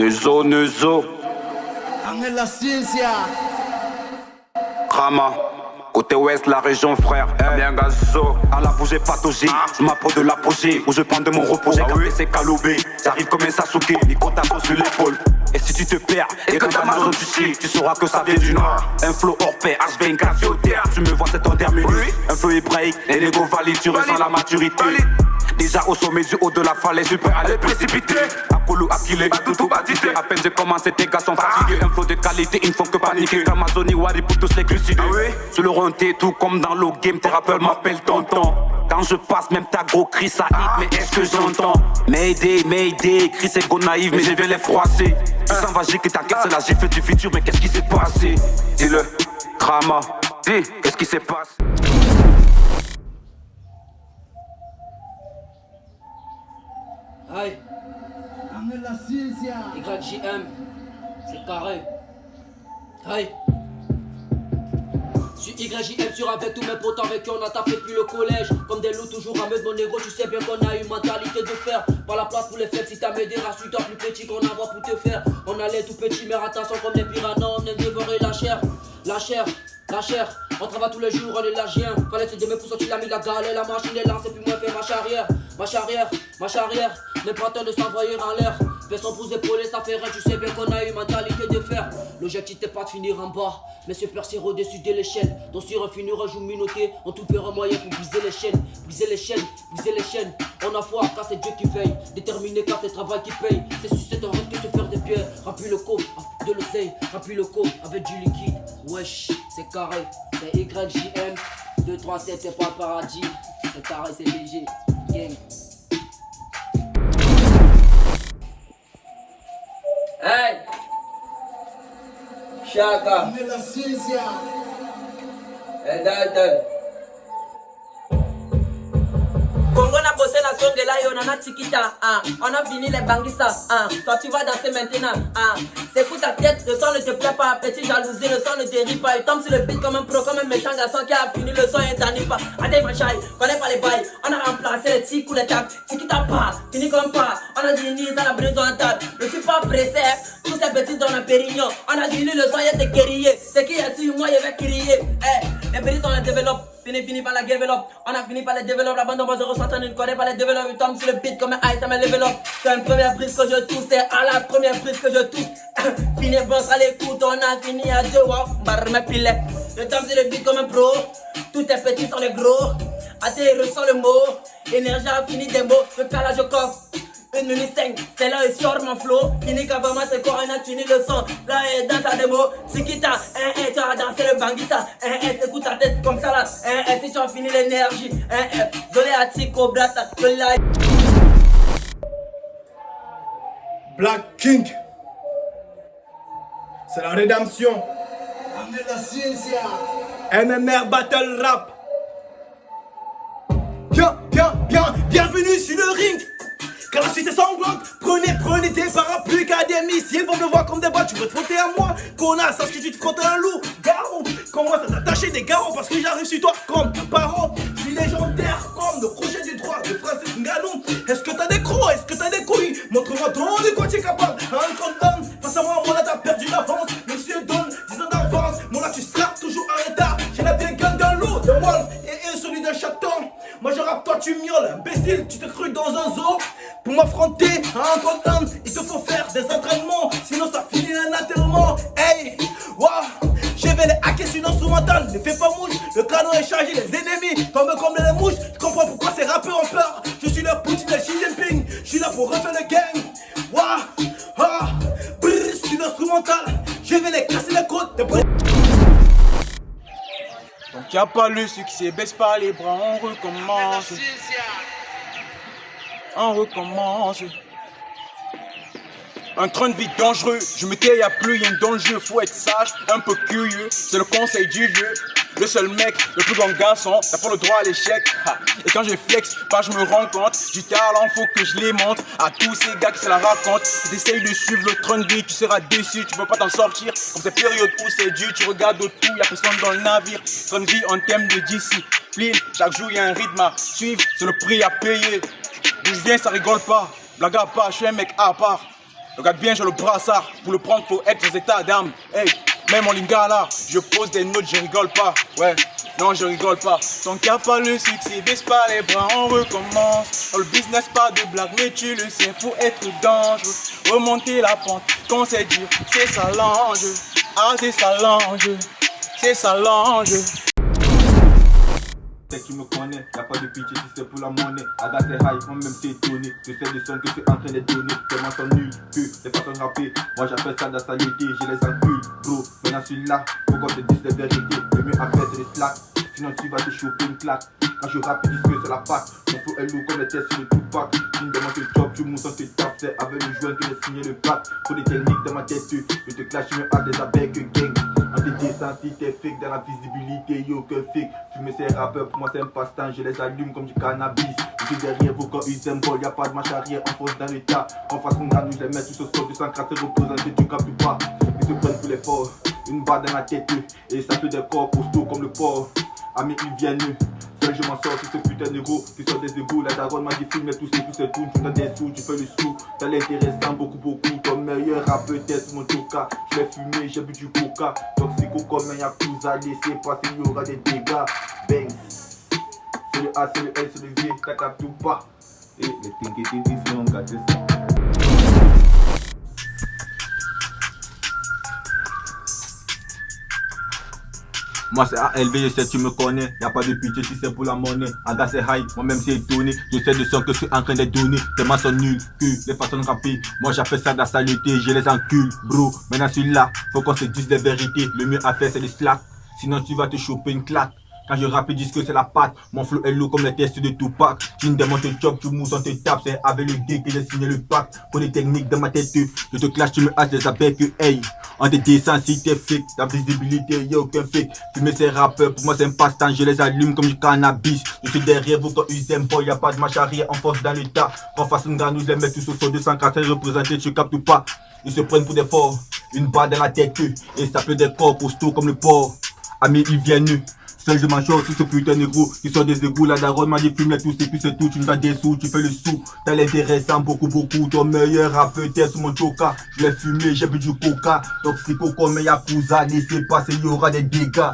Neuzo. Ángel La Ciencia. Rama. Côté ouest, la région frère, bien gazo. À la bouger patauger, je m'approche de l'apogée. Où je prends de mon repos, j'ai capté ces calobés. J'arrive comme un Sasuke, Nico Taco sur l'épaule. Et si tu te perds, et que ta maison tu chies, tu sauras que ça vient du nord. Un flow hors pair, H24 sur terre. Tu me vois, c'est en terminus. Un flow hébraïque, et l'ego valide, tu ressens la maturité. Déjà au sommet du haut de la falaise, je peux aller précipiter. Akulu, Akile, Batutu, Batité. À peine j'ai commencé, tes gars sont fatigués. Un flow de qualité, ils ne font que paniquer. Amazoni, Wari pour tous les glucides. Sur le renté, tout comme dans le game, tes rappeurs m'appellent tonton. Quand je passe, même ta gros crie ça hit, mais est-ce que j'entends? Mayday, crie c'est go naïf, mais je vais les froisser. Tu s'en vas, j'ai que ta caisse, c'est la gifle du futur, mais qu'est-ce qui s'est passé? Dis-le, Krama, dis, qu'est-ce qui s'est passé? Aïe, Ángel La Ciencia. YJM, c'est carré. Aïe. Je suis YJM sur avec tous mes potes avec qui on a taffé depuis le collège. Comme des loups toujours à meute mon négro, tu sais bien qu'on a une mentalité de fer. Pas la place pour les fêtes, si t'as mes des races, tu dois plus petit qu'on envoie pour te faire. On allait tout petit mais attention comme les piranhas, on aime dévorer la chair. La chair, on travaille tous les jours, on est lagien. Fallait se dire mais pour sortir la mis la galère, la machine est lancée puis moi fait marche arrière. N'est pas temps de s'envoyer en l'air. Personne pour épauler, ça fait rien, tu sais bien qu'on a une mentalité de fer. L'objectif n'est pas de finir en bas, mais se percer au-dessus de l'échelle. Donc sur un finira joue minoté, on trouvera un moyen pour briser les chaînes. On a foi car c'est Dieu qui veille, déterminé car c'est le travail qui paye. C'est sur cet rêve que se faire des pierres, remplis le coffre de l'oseille, remplis le coffre avec du liquide. Wesh, c'est carré, c'est YJM, 237 c'est pas le paradis. C'est carré, c'est léger, gang. Hey! Chaka! Ángel La Ciencia. Hey, Dalton! Congo n'a bossé la sonde de là et on en a Tikita, on a fini les bangissa, toi tu vas danser maintenant, c'est pour ta tête, le son ne te plaît pas, petit jalousie, le son ne te rit pas, il tombe sur le beat comme un pro, comme un méchant garçon qui a fini le son et t'en pas, attends franchise, connais pas les bails, on a remplacé les tics ou les tacs, Tikita pas, fini comme pas, on a dit ça la brise en table, je suis pas pressé, tous ces petits dans un pérignon, on a dit le son et t'es guerrier, c'est qui est sur moi, il va crier, les petits on les développe. Fini par la develop, on a fini par les développer, la bande en bas de ressentir, ne connaît pas les développes, il tombe sur le beat comme un ice, ça me level up. C'est une première prise que je touche, c'est à la première prise que je touche. Fini bon, ça l'écoute, on a fini à deux, barre mes pilets. Je tombe sur le beat comme un pro, tous tes petits sont les gros. Attends, ressens le mot, énergie a fini des mots, le calage au coffre. Une minute 5, c'est là et sort mon flow. Fini qu'avant moi c'est quoi, on a fini le son. Là et dans ta démo, c'est qui t'a, tu as dansé le bangita. Écoute ta tête comme ça là. Si tu as fini l'énergie, Zolé à Tico, Blassa, live. Black King. C'est la rédemption. Ángel La Ciencia. NMR Battle Rap. Bienvenue sur le ring. Car la suite est sanglante, prenez tes parapluies car des missiles vont me voir comme des bois, tu veux te frotter à moi, connasse, parce que tu te frottes à un loup, garrot, comme moi ça t'attacher des garrots, parce que j'arrive sur toi comme un parent, je suis légendaire comme le crochet du droit de Francis Ngannou. Est-ce que t'as des crocs, est-ce que t'as des couilles, montre-moi ton de quoi tu es capable, un condom, face à moi, mon là t'as perdu l'avance, monsieur donne 10 ans d'avance, mon là tu seras toujours en retard, j'ai la bien gueule d'un loup, de wolf, et celui d'un chaton. Moi je rappe, toi tu miaules, imbécile, tu te cru dans un zoo. Pour m'affronter à un condom, il te faut faire des entraînements, sinon ça finit un enterrement. Hey, waouh, je vais les hacker sur l'instrumental, ne fais pas mouche, le canon est chargé, les ennemis tombent comme les mouches. Tu comprends pourquoi ces rappeurs ont peur, je suis le Poutine de Xi Jinping, je suis là pour refaire le gang. Waouh, sur l'instrumental, je vais les casser les côtes. Donc y'a pas le succès, baisse pas les bras, on recommence. On recommence. Un train de vie dangereux, je me tais, y'a plus rien dans le jeu, faut être sage, un peu curieux, c'est le conseil du vieux. Le seul mec, le plus grand garçon, t'as pas le droit à l'échec. Et quand je flex, bah je me rends compte, du talent faut que je les montre à tous ces gars qui se la racontent. Si t'essayes de suivre le train de vie, tu seras déçu, tu peux pas t'en sortir. Comme ces périodes où c'est dur, tu regardes autour, y'a personne dans le navire. Train de vie en thème de discipline, chaque jour y'a un rythme à suivre, c'est le prix à payer. D'où je viens, ça rigole pas, blague à part, je suis un mec à part. Regarde bien, j'ai le brassard. Pour le prendre, faut être aux états d'âme. Hey, même mon lingala, je pose des notes, je rigole pas. Ouais, non, je rigole pas. Tant qu'il n'y a pas le succès, baisse pas les bras, on recommence. Dans le business, pas de blague, mais tu le sais, faut être dangereux. Remonter la pente, quand c'est dur, c'est ça l'enjeu. Ah, c'est ça l'enjeu. C'est ça l'enjeu. C'est que tu me connais, y'a pas de pitié si c'est pour la monnaie. Aga c'est high, moi-même c'est étonné. Je sais des sons que tu es en train de donner. Tellement sont nuls que les façons rappées. Moi j'appelle ça de la saleté, je les encule, bro. Maintenant celui-là, faut qu'on te dise la vérité. Le mieux à faire c'est les slacks, sinon tu vas te choper une claque. Quand je rappe, ils disent que c'est la patte. Mon flow est lourd comme les tests sur le Tupac. Tu me demandes le job, tu montes, on te tape. C'est avec le joint que j'ai signé le pacte. Faut des techniques dans ma tête, je te clash, je me hâte des avec gang. On te descend si t'es fake dans la visibilité, yo que fake. Fumer ces rappeurs, pour moi c'est un passe-temps, je les allume comme du cannabis. Je suis derrière vous quand ils aiment bol, y'a pas de marche arrière, on fonce dans l'état. En face mon gars, nous je les mets tous au sol, 240 représentés, tu captes pas. Ils se prennent pour les forts, une barre dans la tête, et ça fait des corps costauds comme le porc. Amis ils viennent, seul je m'en sors sur ce putain de héros qui sort des égouts. La daronne m'a dit filme tous ces tours, tu donnes des sous, tu fais le sou. T'as l'intéressant beaucoup, ton meilleur rap peut-être mon toka. Je l'ai fumé, j'ai bu du coca, toxico comme un yakuza, laissez passer, il y aura des dégâts. Bang, c'est le A, c'est le L, c'est le V, t'as capté ou pas. Et les tinkétés ici on gâte ça. Moi c'est ALV, je sais tu me connais, y'a pas de pitié si c'est pour la monnaie. Aga c'est high, moi-même c'est étonné. Je sais de sons que je suis en train de donner. Tellement sont nuls que les façons de rapper. Moi j'appelle ça de la saleté, je les encule, bro. Maintenant celui-là, faut qu'on se dise les vérités. Le mieux à faire c'est les slacks, sinon tu vas te choper une claque. Quand je rappe, ils disent que c'est la patte. Mon flow est lourd comme les tests de Tupac. Tu me demandes te chop, tu mousses, on te tape. C'est avec le gay que j'ai signé le pacte. Pour des techniques dans ma tête, je te clash, tu me haches des appels que hey. On te descend si t'es fake. Ta visibilité, y'a aucun fake. Fumer ces rappeurs, pour moi c'est un passe-temps. Je les allume comme du cannabis. Je suis derrière vous quand ils aiment pas. Y'a pas de marche arrière, on force dans le tas. En face, on nous les met tous au sol 240 représentés, tu captes ou pas. Ils se prennent pour des forts. Une barre dans la tête, et ça peut des corps costauds comme le porc. Amis, ils viennent. Seul je m'en sors sur ce putain de gros qui sort des égouts. La daronne m'a dit filme tous et puis c'est tout. Tu nous donnes des sous, tu fais le sou. T'as l'intéressant beaucoup. Ton meilleur rap peut-être sur mon choka. Je l'ai fumé, j'ai bu du coca. Toxico comme un yakuza, laissez passer, il y aura des dégâts.